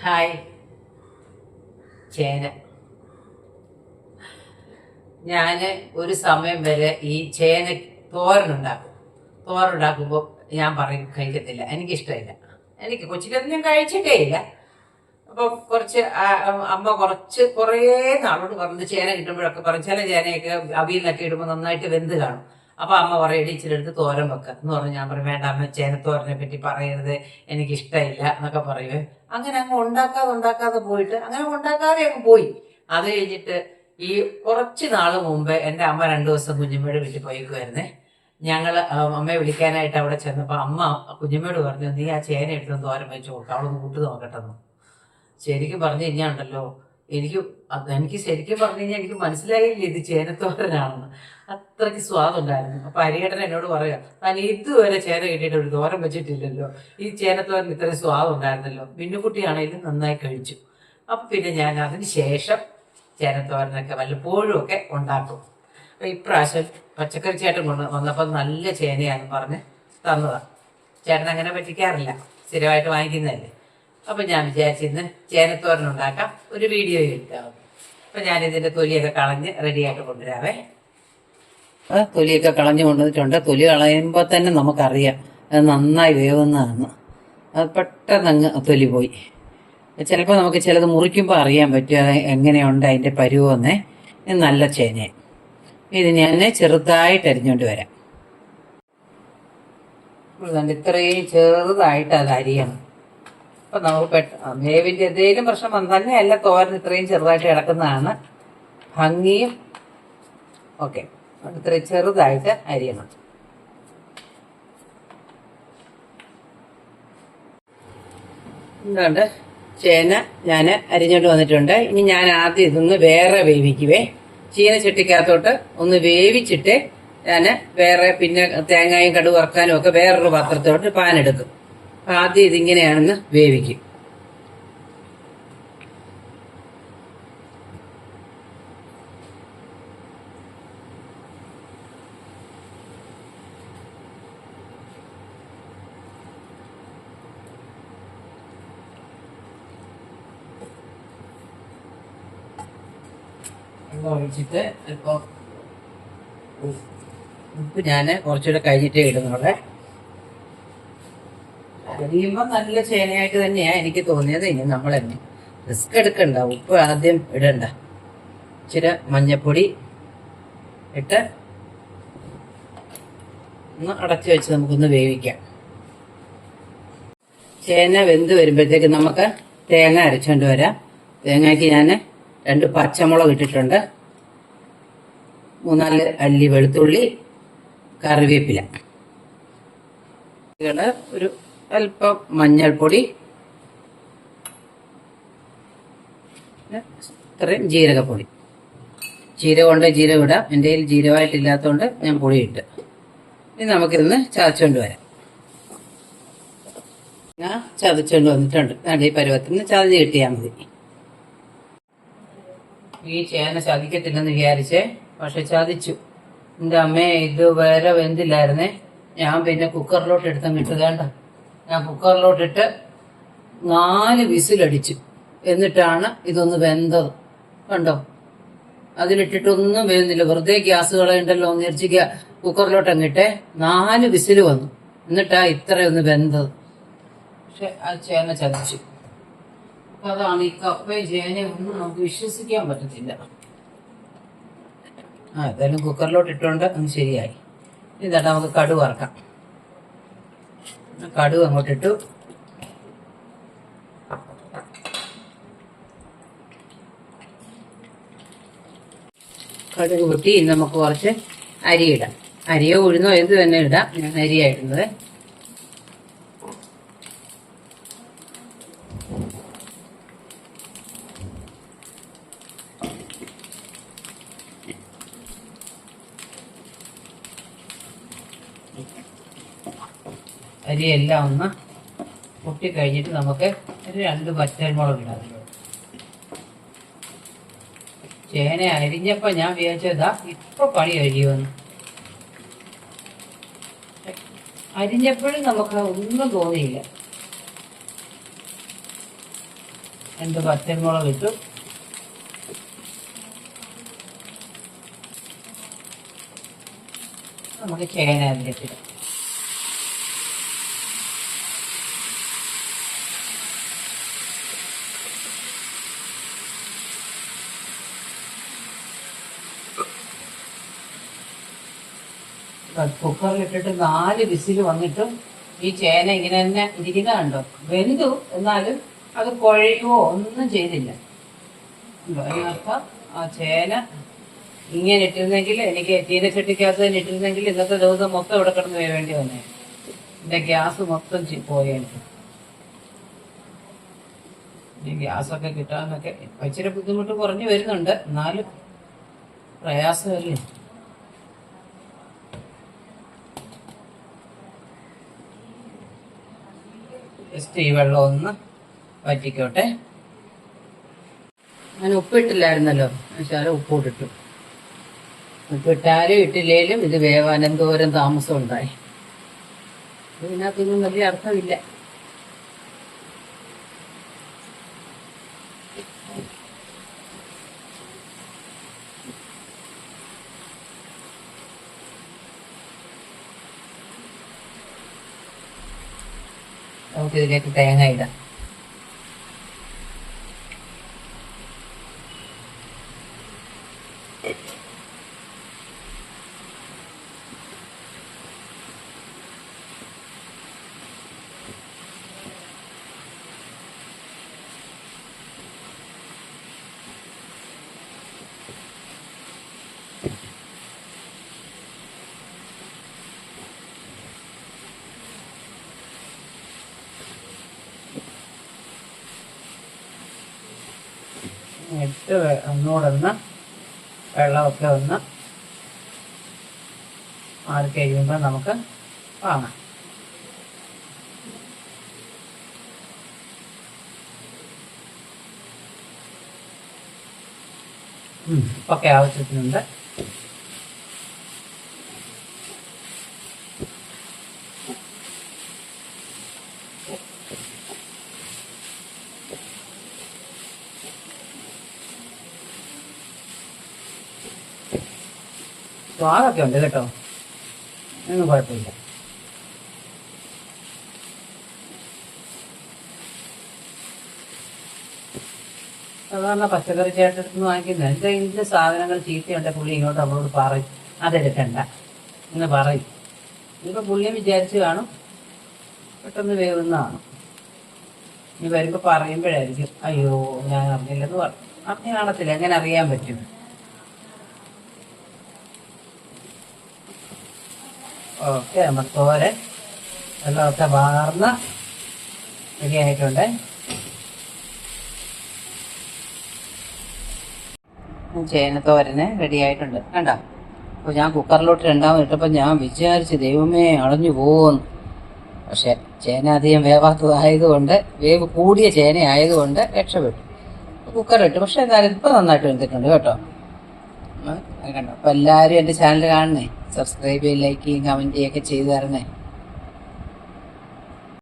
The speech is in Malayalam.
ഹായ്. ചേന ഞാൻ ഒരു സമയം വരെ ഈ ചേന തോരനുണ്ടാക്കും. തോരനുണ്ടാക്കുമ്പോൾ ഞാൻ പറയും കഴിക്കത്തില്ല, എനിക്കിഷ്ടമില്ല. എനിക്ക് കൊച്ചിലൊന്നും ഞാൻ കഴിച്ചിട്ടേ ഇല്ല. അപ്പോൾ കുറച്ച് അമ്മ കുറേ നാളോട് പറഞ്ഞത് ചേന കിട്ടുമ്പോഴൊക്കെ പറയും, ചില ചേനയൊക്കെ അവിയലിനൊക്കെ ഇടുമ്പോൾ നന്നായിട്ട് വെന്ത് കാണും. അപ്പോൾ അമ്മ പറയും ഇച്ചിരി എടുത്ത് തോരൻ വെക്കുക എന്ന് പറഞ്ഞ് ഞാൻ പറയും വേണ്ട അമ്മ ചേനത്തോരനെ പറ്റി പറയരുത്, എനിക്കിഷ്ടമില്ല എന്നൊക്കെ പറയുവേ. അങ്ങനെ അങ്ങ് ഉണ്ടാക്കാതെ പോയിട്ട് അങ്ങനെ ഉണ്ടാക്കാതെ അങ്ങ് പോയി. അത് കഴിഞ്ഞിട്ട് ഈ കുറച്ച് നാൾ മുമ്പ് എൻ്റെ അമ്മ 2 ദിവസം കുഞ്ഞമ്മയുടെ വീട്ടിൽ പോയിക്കുമായിരുന്നേ. ഞങ്ങൾ അമ്മയെ വിളിക്കാനായിട്ട് അവിടെ ചെന്നപ്പോൾ അമ്മ കുഞ്ഞമ്മയോട് പറഞ്ഞു, നീ ആ ചേന എടുത്തൊന്ന് തോരൻ വെച്ച് കൊടുക്കുക, അവളൊന്ന് കൂട്ട് നോക്കട്ടെന്ന്. ശരിക്കും പറഞ്ഞു കഴിഞ്ഞാൽ ഉണ്ടല്ലോ, എനിക്ക് ശരിക്കും പറഞ്ഞു കഴിഞ്ഞാൽ എനിക്ക് മനസ്സിലായില്ല ഇത് ചേനത്തോരനാണെന്ന്. അത്രയ്ക്ക് സ്വാദുണ്ടായിരുന്നു. അപ്പൊ അരിയേട്ടൻ എന്നോട് പറയാം, താൻ ഇതുവരെ ചേന കിട്ടിയിട്ട് ഒരു തോരൻ വെച്ചിട്ടില്ലല്ലോ, ഈ ചേനത്തോരൻ ഇത്രയും സ്വാദുണ്ടായിരുന്നല്ലോ. മിന്നുകുട്ടിയാണെങ്കിലും നന്നായി കഴിച്ചു. അപ്പൊ പിന്നെ ഞാൻ അതിന് ശേഷം ചേനത്തോരനൊക്കെ വല്ലപ്പോഴും ഒക്കെ ഉണ്ടാക്കും. അപ്പൊ ഇപ്രാവശ്യം പച്ചക്കറി ചേട്ടൻ വന്നപ്പോൾ നല്ല ചേനയാണെന്ന് പറഞ്ഞ് തന്നതാണ്. ചേട്ടൻ അങ്ങനെ പറ്റിക്കാറില്ല, സ്ഥിരമായിട്ട് വാങ്ങിക്കുന്നതല്ലേ. അപ്പം ഞാൻ വിചാരിച്ചിരുന്ന് ചേനത്തോരൻ ഉണ്ടാക്കാം, ഒരു വീഡിയോ എടുക്കാം. അപ്പം ഞാനിതിൻ്റെ തൊലിയൊക്കെ കളഞ്ഞ് റെഡിയായിട്ട് കൊണ്ടുവരാവേ. തൊലിയൊക്കെ കളഞ്ഞ് കൊണ്ടുവന്നിട്ടുണ്ട്. തൊലി കളയുമ്പോൾ തന്നെ നമുക്കറിയാം അത് നന്നായി വേവുന്നതാണ്. അത് പെട്ടെന്ന് തൊലി പോയി. ചിലപ്പോൾ നമുക്ക് ചിലത് മുറിക്കുമ്പോൾ അറിയാൻ പറ്റും അത് എങ്ങനെയുണ്ട് അതിൻ്റെ പരുവെന്നേ. ഇത് നല്ല ചേന. ഇത് ഞാൻ ചെറുതായിട്ട് അരിഞ്ഞുകൊണ്ട് വരാം. ഇത്രയും ചെറുതായിട്ട് അത് അരിയണം. അപ്പം നമുക്ക് വേവിൻ്റെ എന്തെങ്കിലും പ്രശ്നം വന്നു തന്നെയല്ല, തോരൻ ഇത്രയും ചെറുതായിട്ട് കിടക്കുന്നതാണ് ഭംഗിയും. ഓക്കെ, ഇത്രയും ചെറുതായിട്ട് അരിയണം. എന്തുകൊണ്ട് ചേന ഞാൻ അരിഞ്ഞോണ്ട് വന്നിട്ടുണ്ട്. ഇനി ഞാൻ ആദ്യം ഇതൊന്ന് വേറെ വേവിക്കുവേ. ചീനച്ചട്ടിക്കകത്തോട്ട് ഒന്ന് വേവിച്ചിട്ട് ഞാൻ വേറെ പിന്നെ തേങ്ങയും കടുക് വറുക്കാനും ഒക്കെ വേറൊരു പാത്രത്തോട്ട് പാനെടുക്കും. ആദ്യം ഇതിങ്ങനെയാണെന്ന് വേവിക്കും. വെള്ളം ഒഴിച്ചിട്ട് ഇപ്പോൾ ഉപ്പ് ഞാൻ കുറച്ചുകൂടെ കഴിഞ്ഞിട്ടേ ഇടുന്നുള്ളേ. അരിയുമ്പോൾ നല്ല ചേനയായിട്ട് തന്നെയാണ് എനിക്ക് തോന്നിയത്. ഇനി നമ്മൾ തന്നെ റിസ്ക് എടുക്കണ്ട, ഉപ്പ് ആദ്യം ഇടണ്ട. ഇച്ചിരി മഞ്ഞപ്പൊടി ഇട്ട് ഒന്ന് അടച്ചു വെച്ച് നമുക്കൊന്ന് വേവിക്കാം. ചേന വെന്ത് വരുമ്പോഴത്തേക്ക് നമുക്ക് തേങ്ങ അരച്ചുകൊണ്ട് വരാം. തേങ്ങയ്ക്ക് ഞാൻ 2 പച്ചമുളക് ഇട്ടിട്ടുണ്ട്, 3-4 അല്ലി വെളുത്തുള്ളി, കറിവേപ്പില, ഒരു അല്പം മഞ്ഞൾപ്പൊടി, ഇത്രയും ജീരകപ്പൊടി. ജീരകം കൊണ്ട് ജീരകം ഇടാം, എൻ്റെ കയ്യിൽ ജീരകമായിട്ടില്ലാത്തതുകൊണ്ട് ഞാൻ പൊടി ഇട്ട്. ഇനി നമുക്കിതൊന്ന് ചതച്ചുകൊണ്ട് വരാം. ചതച്ചുകൊണ്ട് വന്നിട്ടുണ്ട്. ഈ പരുവത്തിന് ചതഞ്ഞ് കിട്ടിയാൽ മതി. ഈ ചേന ചതിക്കത്തില്ലെന്ന് വിചാരിച്ചേ, പക്ഷെ ചതിച്ചു. എൻ്റെ അമ്മയെ ഇത് വേറെ വെന്തില്ലായിരുന്നേ. ഞാൻ പിന്നെ കുക്കറിലോട്ട് എടുത്തങ്ങ് ഇട്ട്. വേണ്ട, ഞാൻ കുക്കറിലോട്ടിട്ട് 4 വിസിലടിച്ചു. എന്നിട്ടാണ് ഇതൊന്ന് വെന്തത്. കണ്ടോ, അതിലിട്ടിട്ടൊന്നും വേകുന്നില്ല, വെറുതെ ഗ്യാസ് കളയുണ്ടല്ലോ എന്ന് വിചാരിച്ച് കുക്കറിലോട്ട് അങ്ങിട്ടെ 4 വിസിൽ വന്നു. എന്നിട്ടാ ഇത്രയൊന്ന് വെന്തത്. പക്ഷെ ആ ചേന ചതിച്ചു. അതാണ് ഈ കപ്പയും ചേനയും ഒന്നും നമുക്ക് വിശ്വസിക്കാൻ പറ്റത്തില്ല. ഏതായാലും കുക്കറിലോട്ട് ഇട്ടുകൊണ്ട് ഒന്ന് ശരിയായി. ഇതാ നമുക്ക് കടുക് വറക്കാം. കടുക് അങ്ങോട്ടിട്ടു. കടുക് പൊട്ടി. നമുക്ക് കുറച്ച് അരിയിടാം. അരിയോ ഉഴുന്നോ എന്ത് തന്നെ ഇടാം. ഞാൻ അരിയായിടുന്നത്. അരിയെല്ലാം ഒന്ന് പൊട്ടിക്കഴിഞ്ഞിട്ട് നമുക്ക് ഒരു 2 പച്ചമുളക് ഇടാം. ചേന അരിഞ്ഞപ്പോൾ ഞാൻ വിചാരിച്ചതാ ഇപ്പൊ പണി കഴിയുമെന്ന്. അരിഞ്ഞപ്പോഴും നമുക്ക് ഒന്നും തോന്നിയില്ല. 2 പച്ചമുളക് ഇട്ടു. നമുക്ക് ചേന അതിലിട്ടിടാം. കുക്കറിലിട്ടിട്ട് 4 വിസിൽ വന്നിട്ടും ഈ ചേന ഇങ്ങനെ തന്നെ ഇരിക്കുന്ന കണ്ടോ, വെന്തു. എന്നാലും അത് കുഴയുവോ ഒന്നും ചെയ്തില്ല. അതിനർത്ഥം ആ ചേന ഇങ്ങനെ ഇട്ടിരുന്നെങ്കിൽ, എനിക്ക് ചീനച്ചട്ടിക്കകത്ത് തന്നെ ഇട്ടിരുന്നെങ്കിൽ ഇന്നത്തെ ദിവസം മൊത്തം ഇവിടെ കിടന്ന് വേണ്ടി വന്നേ. എൻ്റെ ഗ്യാസ് മൊത്തം പോയേനെ. ഈ ഗ്യാസൊക്കെ കിട്ടാനൊക്കെ ഇച്ചിരി ബുദ്ധിമുട്ട് കുറഞ്ഞു വരുന്നുണ്ട്, എന്നാലും പ്രയാസമല്ലേ. ജസ്റ്റ് ഈ വെള്ളം ഒന്ന് വറ്റിക്കോട്ടെ. ഞാൻ ഉപ്പിട്ടില്ലായിരുന്നല്ലോ, എന്നുവെച്ചാൽ ഉപ്പിട്ടിട്ടു. ഉപ്പിട്ടാലും ഇട്ടില്ലേലും ഇത് വേവാൻ എന്തോരം താമസം ഉണ്ടായി. ഇതിനകത്തൊന്നും വലിയ അർത്ഥമില്ല. നമുക്കിതിലേക്ക് തേങ്ങ ഇടാം. ഇട്ട് ഒന്നുകൂടെ വെള്ളമൊക്കെ ഒന്ന് മാറി കഴിയുമ്പോൾ നമുക്ക് വാങ്ങാം. ഉപ്പൊക്കെ ആവശ്യത്തിനുണ്ട്. സ്വാദൊക്കെ ഉണ്ട് കേട്ടോ, ഒന്നും കുഴപ്പമില്ല. സാധാരണ പച്ചക്കറി ചേട്ടടുത്ത് വാങ്ങിക്കുന്നത് എന്താ ഇതിൻ്റെ സാധനങ്ങൾ ചീത്തയുണ്ട്, പുള്ളി ഇങ്ങോട്ട് നമ്മളോട് പറയും അതെടുക്കണ്ട എന്ന് പറയും. ഇനിയിപ്പോൾ പുള്ളിയും വിചാരിച്ച് കാണും പെട്ടെന്ന് വേവുന്നതാണ്. ഇനി വരുമ്പോൾ പറയുമ്പോഴായിരിക്കും അയ്യോ ഞാൻ അറിഞ്ഞില്ലെന്ന് പറഞ്ഞു. അറിഞ്ഞു കാണത്തില്ല, എങ്ങനെ അറിയാൻ പറ്റും? ഓക്കെ, നമുക്ക് തോരൻ വെള്ളമൊക്കെ വാർന്ന് റെഡിയായിട്ടുണ്ട്. ചേനത്തോരന് റെഡിയായിട്ടുണ്ട് കണ്ടോ. അപ്പോൾ ഞാൻ കുക്കറിലോട്ട് 2ാമത് ഇട്ടപ്പോൾ ഞാൻ വിചാരിച്ച് ദൈവമേ അളഞ്ഞു പോകുമെന്ന്. പക്ഷെ ചേന അധികം വേവാത്തതായതുകൊണ്ട്, വേവ് കൂടിയ ചേന ആയതുകൊണ്ട് രക്ഷപ്പെട്ടു. കുക്കറിലിട്ട്, പക്ഷെ എന്തായാലും ഇപ്പം നന്നായിട്ട് വെന്തിട്ടുണ്ട് കേട്ടോ. കണ്ടോ. അപ്പോൾ എല്ലാവരും എൻ്റെ ചാനൽ കാണണേ, സബ്സ്ക്രൈബ് ചെയ്യും, ലൈക്ക് ചെയ്യും, കമൻറ്റ് ചെയ്യുകയൊക്കെ ചെയ്തു തരണേ.